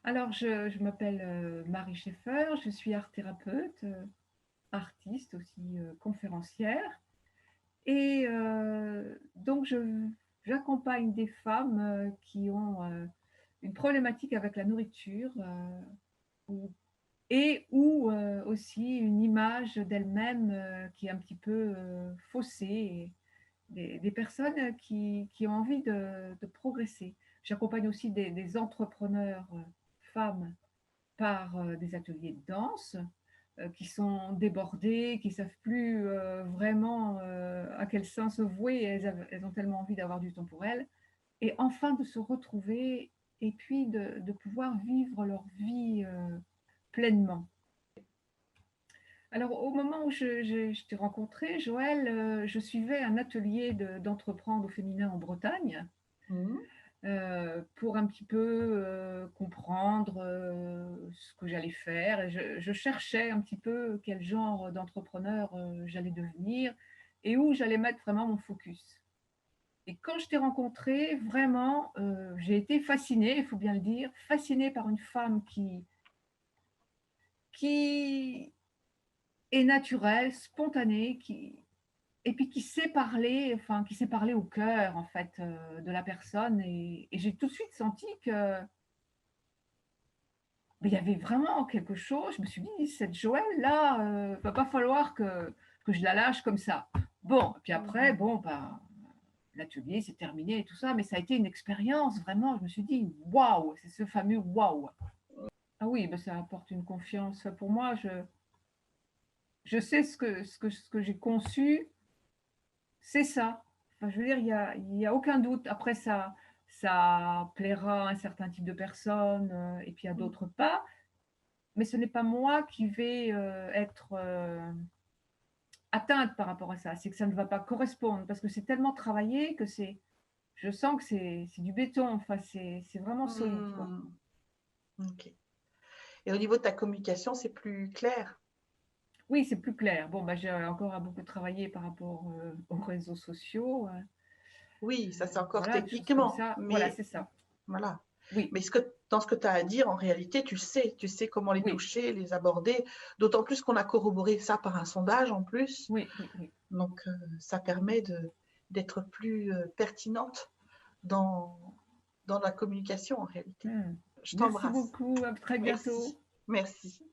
Alors, je m'appelle Marie Schaeffer, je suis art thérapeute, artiste aussi, conférencière. Et donc, j'accompagne des femmes qui ont une problématique avec la nourriture ou aussi une image d'elles-mêmes qui est un petit peu faussée. Et des personnes qui ont envie de progresser. J'accompagne aussi des entrepreneurs femmes par des ateliers de danse, qui sont débordées, qui savent plus, vraiment, à quel sein se vouer. Elles ont tellement envie d'avoir du temps pour elles et enfin de se retrouver et puis de pouvoir vivre leur vie, pleinement. Alors au moment où je t'ai rencontré, Joël, je suivais un atelier d'entreprendre au féminin en Bretagne. Mmh. Pour un petit peu, comprendre, ce que j'allais faire et je cherchais un petit peu quel genre d'entrepreneur, j'allais devenir et où j'allais mettre vraiment mon focus. Et quand je t'ai rencontré, vraiment, j'ai été fascinée, il faut bien le dire, fascinée par une femme qui est naturelle, spontanée, et puis qui sait parler, enfin qui sait parler au cœur en fait, de la personne et j'ai tout de suite senti que mais il y avait vraiment quelque chose, je me suis dit: «Cette Joëlle-là, va pas falloir que je la lâche comme ça». Bon, puis après, Mmh. bon, bah, l'atelier s'est terminé et tout ça, mais ça a été une expérience vraiment, je me suis dit: «Waouh!» C'est ce fameux «waouh». Ah oui, bah, ça apporte une confiance, pour moi, je sais ce que j'ai conçu, c'est ça. Enfin, je veux dire, il y a aucun doute. Après ça plaira à un certain type de personnes, et puis à Mmh. d'autres pas. Mais ce n'est pas moi qui vais, être, atteinte par rapport à ça. C'est que ça ne va pas correspondre parce que c'est tellement travaillé que je sens que c'est du béton, enfin c'est vraiment solide, quoi. Mmh. OK, et au niveau de ta communication, c'est plus clair? Oui, c'est plus clair. Bon, bah, j'ai encore à beaucoup travailler par rapport, aux réseaux sociaux, Oui, ça, c'est encore voilà, des choses comme techniquement, ça. Voilà, mais c'est ça. voilà. Oui, Mais ce que tu as à dire, en réalité, tu sais comment les oui, toucher, les aborder, d'autant plus qu'on a corroboré ça par un sondage en plus, oui, oui, oui. donc ça permet d'être plus, pertinente dans dans la communication, en réalité. Mmh. Je Merci t'embrasse. beaucoup, à très bientôt. Merci. Merci.